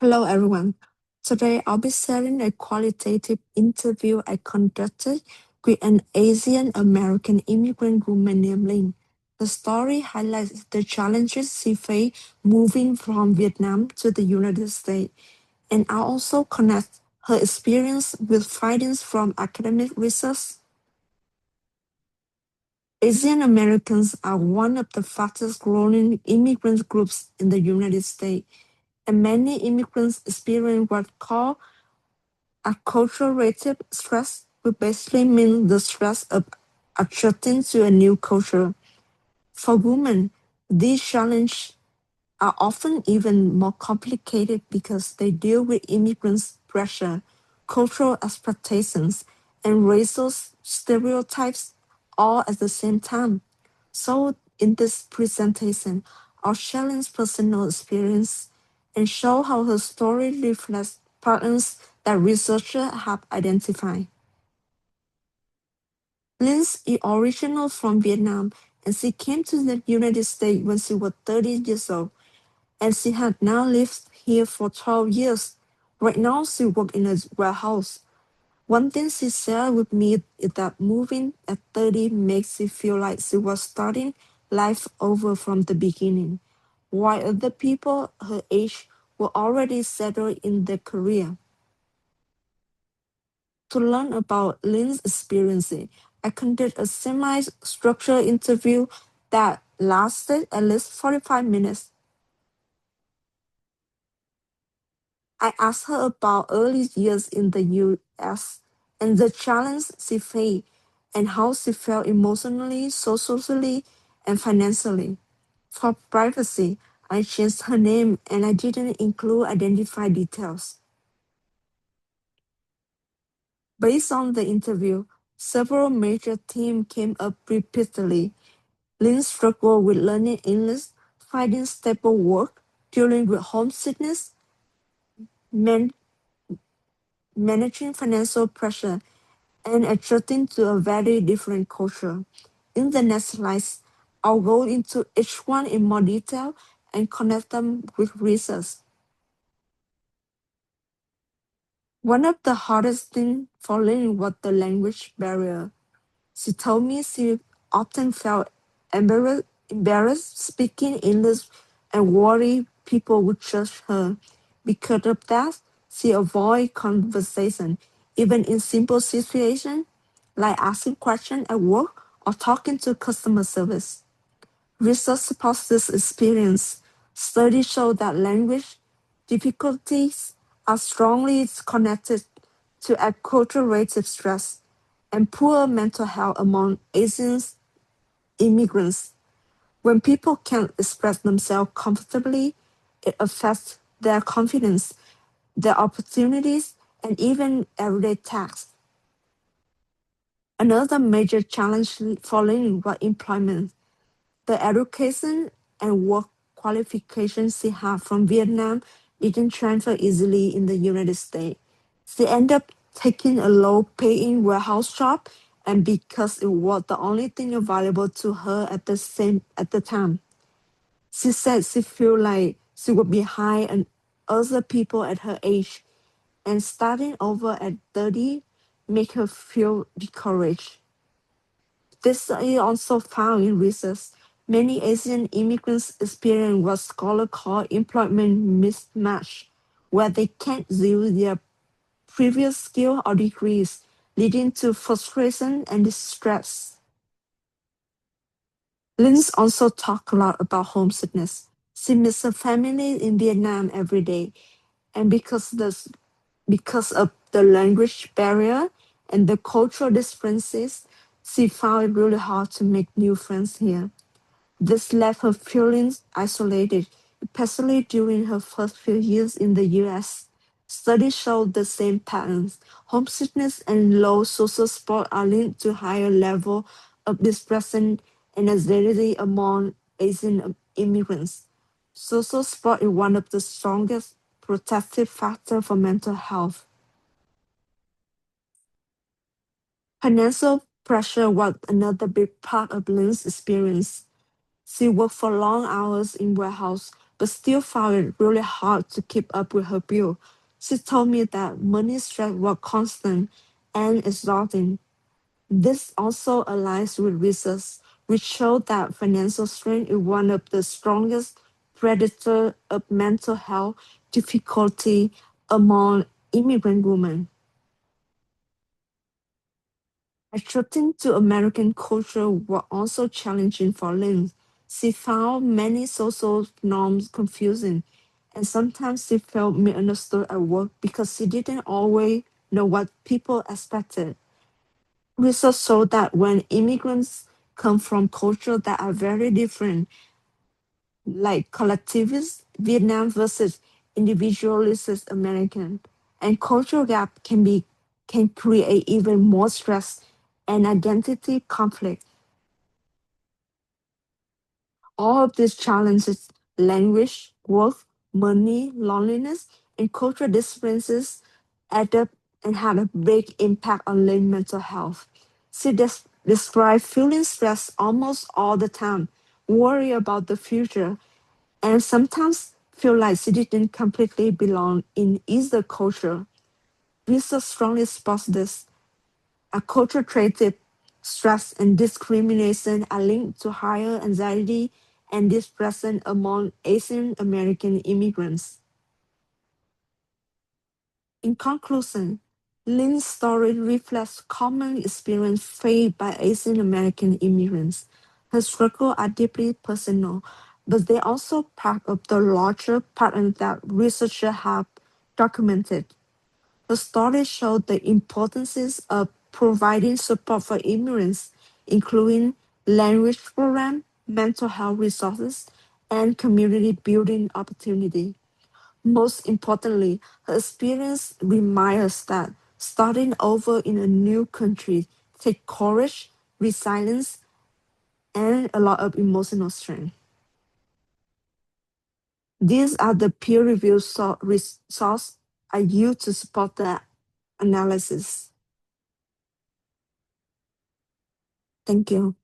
Hello, everyone. Today, I'll be sharing a qualitative interview I conducted with an Asian American immigrant woman named Lin. The story highlights the challenges she faced moving from Vietnam to the United States, and I also connect her experience with findings from academic research. Asian Americans are one of the fastest growing immigrant groups in the United States, and many immigrants experience what called acculturated stress, which basically means the stress of adjusting to a new culture. For women, these challenges are often even more complicated because they deal with immigrants' pressure, cultural expectations, and racial stereotypes all at the same time. So, in this presentation, I'll challenge personal experience and show how her story reflects patterns that researchers have identified. Lynn's is original from Vietnam, and she came to the United States when she was 30 years old, and she had now lived here for 12 years. Right now, she works in a warehouse. One thing she shared with me is that moving at 30 makes her feel like she was starting life over from the beginning, while other people her age were already settled in their career. To learn about Lynn's experience, I conducted a semi-structured interview that lasted at least 45 minutes. I asked her about early years in the US and the challenges she faced and how she felt emotionally, socially, and financially. For privacy, I changed her name and I didn't include identified details. Based on the interview, several major themes came up repeatedly. Lynn struggled with learning English, finding stable work, dealing with homesickness, man- managing financial pressure, and adjusting to a very different culture. In the next slides, I'll go into each one in more detail and connect them with research. One of the hardest things for Lynn was the language barrier. She told me she often felt embarrassed speaking English and worried people would judge her. Because of that, she avoided conversation, even in simple situations like asking questions at work or talking to customer service. Research supports this experience. Studies show that language difficulties are strongly connected to acculturated stress and poor mental health among Asian immigrants. When people can't express themselves comfortably, it affects their confidence, their opportunities, and even everyday tasks. Another major challenge for Lin was employment. The education and work qualifications she had from Vietnam didn't transfer easily in the United States. She ended up taking a low-paying warehouse job, and because it was the only thing available to her at the time, she said she felt like she was behind and other people at her age, and starting over at 30 made her feel discouraged. This is also found in research. Many Asian immigrants experience what scholars call employment mismatch, where they can't use their previous skill or degrees, leading to frustration and distress. Linz also talked a lot about homesickness. She misses her family in Vietnam every day, and because of the language barrier and the cultural differences, she found it really hard to make new friends here. This left her feeling isolated, especially during her first few years in the US. Studies show the same patterns. Homesickness and low social support are linked to higher level of depression and anxiety among Asian immigrants. Social support is one of the strongest protective factors for mental health. Financial pressure was another big part of Lynn's experience. She worked for long hours in warehouse, but still found it really hard to keep up with her bill. She told me that money stress was constant and exhausting. This also aligns with research, which showed that financial strain is one of the strongest predictors of mental health difficulty among immigrant women. Adjusting to American culture was also challenging for Lynn. She found many social norms confusing, and sometimes she felt misunderstood at work because she didn't always know what people expected. Research showed that when immigrants come from cultures that are very different, like collectivist Vietnam versus individualist American, and cultural gap can create even more stress and identity conflict. All of these challenges, language, work, money, loneliness, and cultural differences add up and have a big impact on Lynn's mental health. She described feeling stressed almost all the time, worry about the future, and sometimes feel like she didn't completely belong in either culture. Research strongly supports this. A culture trait stress and discrimination are linked to higher anxiety and depression among Asian American immigrants. In conclusion, Lynn's story reflects common experience faced by Asian American immigrants. Her struggles are deeply personal, but they also part of the larger pattern that researchers have documented. The story showed the importance of providing support for immigrants, including language programs, mental health resources, and community building opportunity. Most importantly, her experience reminds us that starting over in a new country takes courage, resilience, and a lot of emotional strength. These are the peer-reviewed resources I use to support the analysis. Thank you.